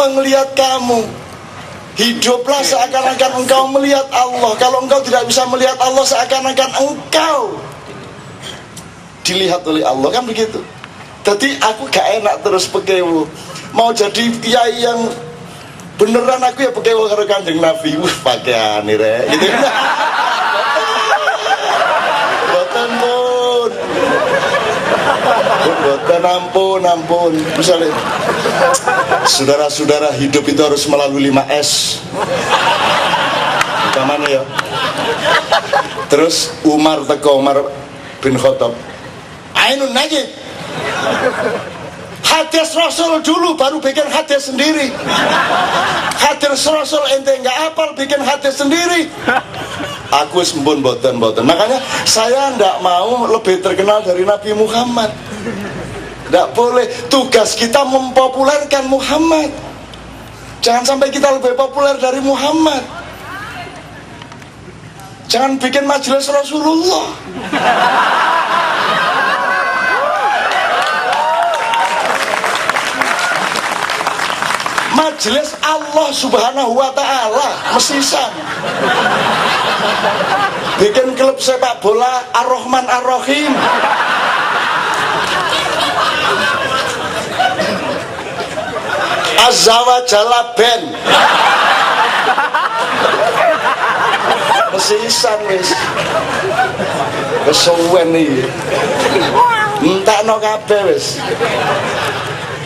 Allah melihat kamu. Hiduplah seakan-akan engkau melihat Allah. Kalau engkau tidak bisa melihat Allah, seakan-akan engkau dilihat oleh Allah, kan begitu. Jadi aku gak enak terus pekewo. Mau jadi kiai yang beneran aku ya pekewo karo Kanjeng Nabi. Pakaian rek gitu. Boten pun. Boten ampun. Misalnya saudara-saudara, hidup itu harus melalui 5S. Kemana ya? Terus Umar bin Khattab, Ainun Najib, hadis Rasul dulu baru bikin hadis sendiri. Hadis Rasul ente nggak apal, bikin hadis sendiri. Aku sembun boten. Makanya saya ndak mau lebih terkenal dari Nabi Muhammad. Ndak boleh. Tugas kita mempopulerkan Muhammad. Jangan sampai kita lebih populer dari Muhammad. Jangan bikin majelis Rasulullah. Majelis Allah Subhanahu wa ta'ala mesisan. Bikin klub sepak bola Ar-Rahman Ar-Rahim. Azza wa Jalla Ben. Mesisan wis. Kesuwen iki. Entakno kabeh wis.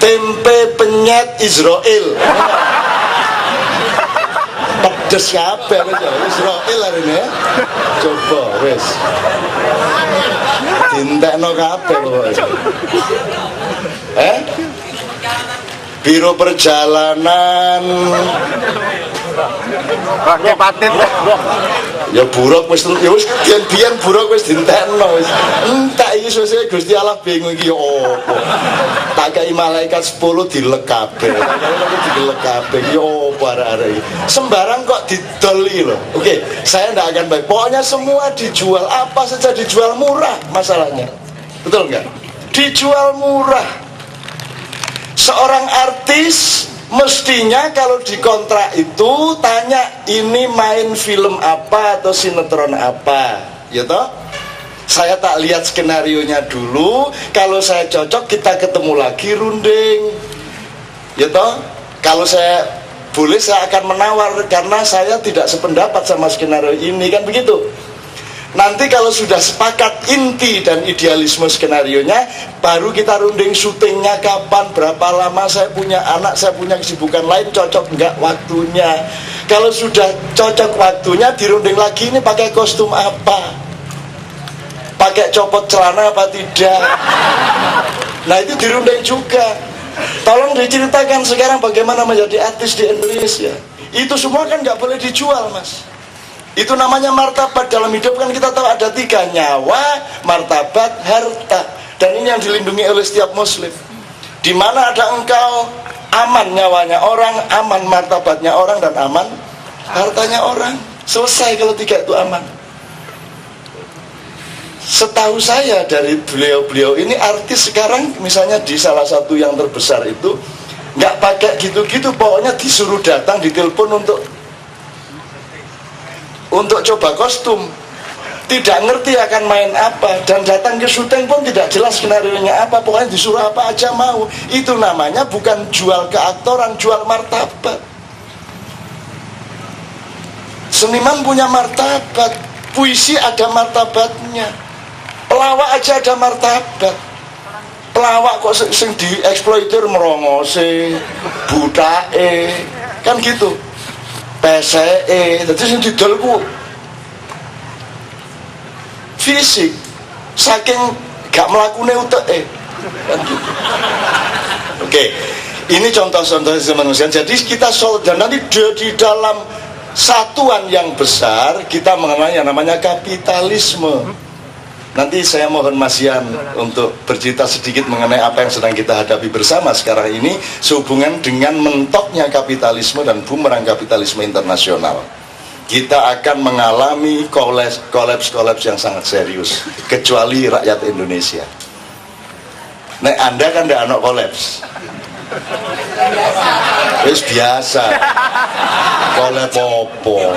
Tempe penyet Israel. Pedes kabeh Israel hari ini ya. Coba wis. Dintekno kabeh pokoke. Biro perjalanan pakai paten ya buruk wis biyen buruk wis dintekno wis entek iki sesuk Gusti Allah bingung iki opo tak kei malaikat 10 dilek kabeh dilek kabeh iki opo arek-arek iki sembarang kok didol iki lho. Oke, saya ndak akan baik, pokoknya semua dijual, apa saja dijual murah masalahnya, betul nggak? Dijual murah. Seorang artis mestinya kalau dikontrak itu tanya ini main film apa atau sinetron apa, ya toh? Saya tak lihat skenarionya dulu, kalau saya cocok kita ketemu lagi runding, ya toh? Kalau saya boleh saya akan menawar karena saya tidak sependapat sama skenario ini, kan begitu? Nanti kalau sudah sepakat inti dan idealisme skenarionya, baru kita runding syutingnya kapan, berapa lama, saya punya anak, saya punya kesibukan lain, cocok enggak waktunya. Kalau sudah cocok waktunya, dirunding lagi ini pakai kostum apa, pakai copot celana apa tidak. Nah itu dirunding juga. Tolong diceritakan sekarang bagaimana menjadi artis di Indonesia. Itu semua kan nggak boleh dijual, Mas. Itu namanya martabat. Dalam hidup kan kita tahu ada 3, nyawa, martabat, harta. Dan ini yang dilindungi oleh setiap muslim. Di mana ada engkau, aman nyawanya orang, aman martabatnya orang, dan aman hartanya orang. Selesai kalau 3 itu aman. Setahu saya dari beliau-beliau ini artis sekarang, misalnya di salah satu yang terbesar itu nggak pakai gitu-gitu, pokoknya disuruh datang, ditelepon untuk coba kostum, tidak ngerti akan main apa, dan datang ke syuting pun tidak jelas skenarionya apa, pokoknya disuruh apa aja mau. Itu namanya bukan jual keaktoran, jual martabat. Seniman punya martabat, puisi ada martabatnya, pelawak aja ada martabat. Pelawak kok sing dieksploitir merongose, butae, kan gitu. PSE, jadi sing didol ku fisik, saking gak melakune uteke. Oke, ini contoh-contoh manusia. Jadi kita dan nanti di dalam satuan yang besar kita mengenal yang namanya kapitalisme. Nanti saya mohon Mas Yan untuk bercerita sedikit mengenai apa yang sedang kita hadapi bersama sekarang ini sehubungan dengan mentoknya kapitalisme dan bumerang kapitalisme internasional. Kita akan mengalami kolaps yang sangat serius, kecuali rakyat Indonesia. Nek Anda kan tidak ada kolaps. Wis biasa. Kole popo.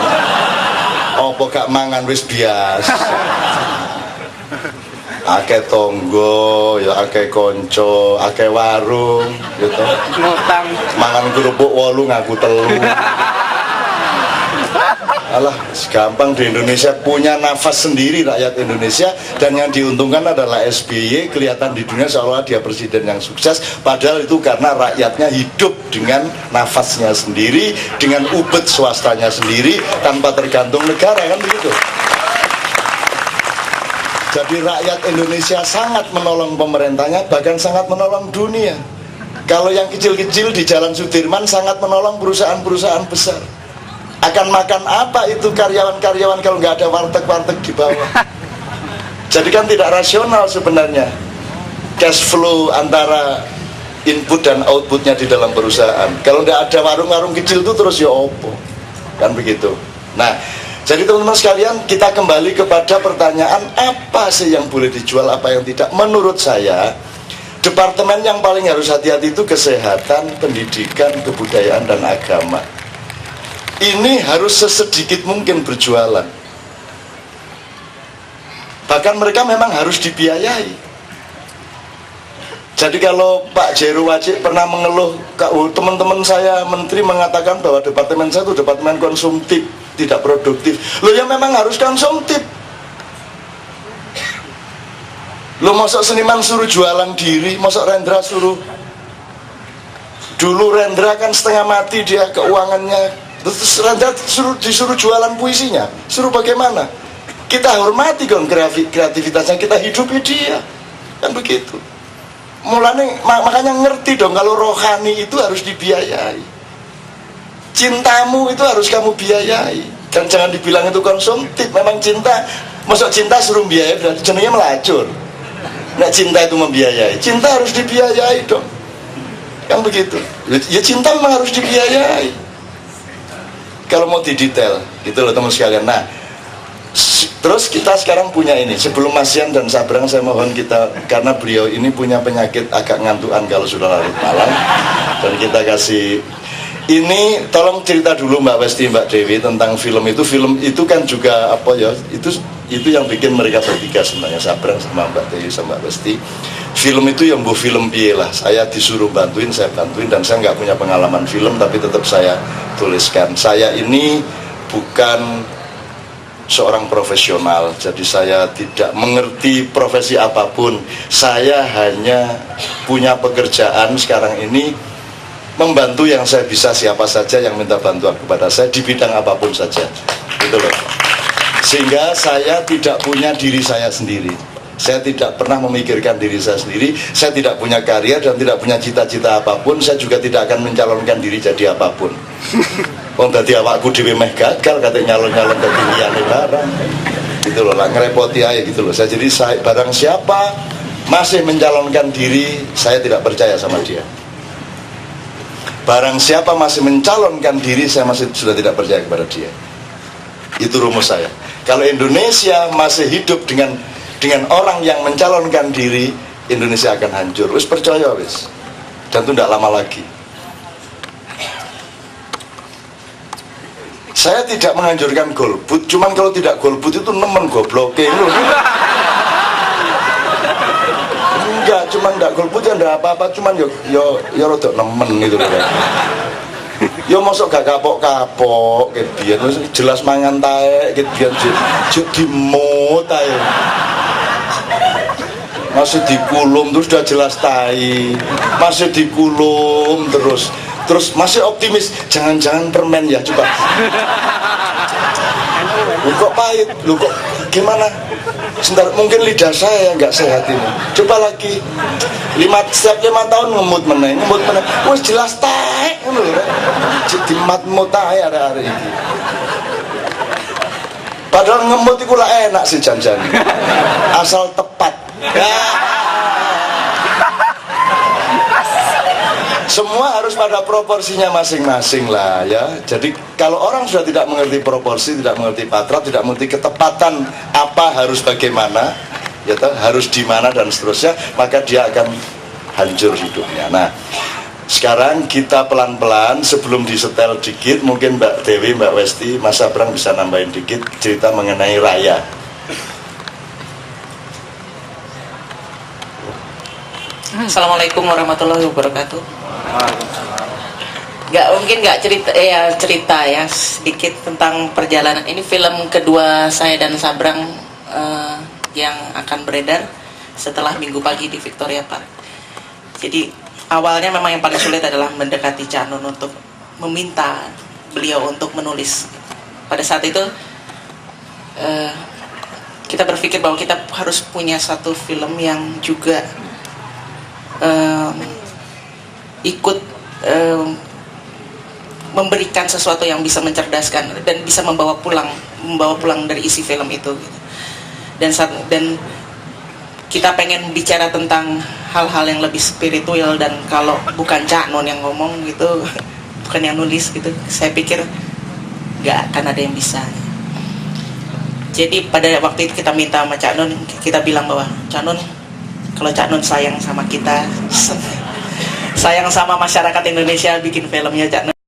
Apa gak mangan wis biasa. Akeh tonggo, ya akeh konco, akeh warung, gitu. Ngutang. Mangan kerupuk 8 ngaku 3. Alah, gampang di Indonesia punya nafas sendiri rakyat Indonesia, dan yang diuntungkan adalah SBY. Kelihatan di dunia seolah dia presiden yang sukses, padahal itu karena rakyatnya hidup dengan nafasnya sendiri, dengan ubet swastanya sendiri, tanpa tergantung negara, kan begitu. Jadi rakyat Indonesia sangat menolong pemerintahnya, bahkan sangat menolong dunia. Kalau yang kecil-kecil di Jalan Sudirman sangat menolong perusahaan-perusahaan besar. Akan makan apa itu karyawan-karyawan kalau nggak ada warteg-warteg di bawah? Jadi kan tidak rasional sebenarnya cash flow antara input dan outputnya di dalam perusahaan. Kalau nggak ada warung-warung kecil itu terus ya opo, kan begitu. Nah, jadi teman-teman sekalian, kita kembali kepada pertanyaan apa sih yang boleh dijual, apa yang tidak. Menurut saya, departemen yang paling harus hati-hati itu kesehatan, pendidikan, kebudayaan, dan agama. Ini harus sesedikit mungkin berjualan. Bahkan mereka memang harus dibiayai. Jadi kalau Pak Jero Wajik pernah mengeluh, teman-teman saya menteri mengatakan bahwa departemen saya itu departemen konsumtif, tidak produktif. Loh ya memang harus konsumtif. Loh mosok seniman suruh jualan diri, mosok Rendra suruh. Dulu Rendra kan setengah mati dia keuangannya, terus Rendra disuruh jualan puisinya. Suruh bagaimana? Kita hormati dong kreativitasnya, kita hidupi dia, kan begitu. Makanya ngerti dong kalau rohani itu harus dibiayai. Cintamu itu harus kamu biayai. Dan jangan dibilang itu konsumtif. Memang cinta, masuk cinta suruh biayai berarti jenenge melacur. Nah cinta itu membiayai, cinta harus dibiayai dong, kan begitu. Ya cinta memang harus dibiayai. Kalau mau didetail, gitu loh teman sekalian. Nah, terus kita sekarang punya ini. Sebelum Mas Yan dan Sabrang, saya mohon kita, karena beliau ini punya penyakit agak ngantuan kalau sudah larut malam, dan kita kasih ini. Tolong cerita dulu Mbak Westi, Mbak Dewi tentang film itu. Film itu kan juga apa ya, itu yang bikin mereka bertiga sebenarnya, Sabrang sama Mbak Dewi sama Mbak Westi. Film itu yang bu film piye lah, saya disuruh bantuin, saya bantuin, dan saya nggak punya pengalaman film tapi tetap saya tuliskan. Saya ini bukan seorang profesional, jadi saya tidak mengerti profesi apapun. Saya hanya punya pekerjaan sekarang ini membantu yang saya bisa, siapa saja yang minta bantuan kepada saya di bidang apapun saja, gitu loh. Sehingga saya tidak punya diri saya sendiri, saya tidak pernah memikirkan diri saya sendiri, saya tidak punya karya dan tidak punya cita-cita apapun. Saya juga tidak akan mencalonkan diri jadi apapun. Wong dadi awakku dhewe meh gagal katanya nyalon-nyalon dadi liyane barang. Gitu loh, lah ngerepoti aja gitu loh. Jadi barang siapa masih mencalonkan diri, saya tidak percaya sama dia. Barang siapa masih mencalonkan diri, saya sudah tidak percaya kepada dia. Itu rumus saya. Kalau Indonesia masih hidup dengan orang yang mencalonkan diri, Indonesia akan hancur. Wis percaya wis. Dan itu tidak lama lagi. Saya tidak menganjurkan golput, cuman kalau tidak golput itu nemen gobloke lu. Enggak, cuman enggak golput ya enggak apa-apa, cuman yo rada nemen gitu loh. Yo mosok gak kapok-kapok kayak biyen jelas mangan taek kayak biyen juk dimut ae. Masih dikulum terus udah jelas tai. Masih dikulum terus masih optimis, jangan-jangan permen ya, coba. Lu kok pahit, lu kok gimana? Sebentar, mungkin lidah saya nggak sehat ini. Coba lagi, setiap 5 tahun ngemut meneng. Wes jelas taek, jadi matmu taek hari-hari ini. Padahal ngemut itu lah enak sih jangan, asal tepat. Semua harus pada proporsinya masing-masing lah ya. Jadi kalau orang sudah tidak mengerti proporsi, tidak mengerti patrat, tidak mengerti ketepatan apa harus bagaimana, ya harus di mana dan seterusnya, maka dia akan hancur hidupnya. Nah, Sekarang kita pelan-pelan sebelum disetel dikit, mungkin Mbak Dewi, Mbak Westi, Mas Sabrang bisa nambahin dikit cerita mengenai Raya. Assalamualaikum warahmatullahi wabarakatuh. Nggak cerita ya sedikit tentang perjalanan ini. Film kedua saya dan Sabrang yang akan beredar setelah Minggu Pagi di Victoria Park. Jadi awalnya memang yang paling sulit adalah mendekati Cak Nun untuk meminta beliau untuk menulis. Pada saat itu kita berpikir bahwa kita harus punya satu film yang juga ikut memberikan sesuatu yang bisa mencerdaskan dan bisa membawa pulang dari isi film itu. Dan kita pengen bicara tentang hal-hal yang lebih spiritual, dan kalau bukan Cak Nun yang ngomong gitu, bukan yang nulis gitu, saya pikir nggak akan ada yang bisa. Jadi pada waktu itu kita minta sama Cak Nun, kita bilang bahwa Cak Nun, kalau Cak Nun sayang sama kita, sayang sama masyarakat Indonesia, bikin filmnya Cak Nun.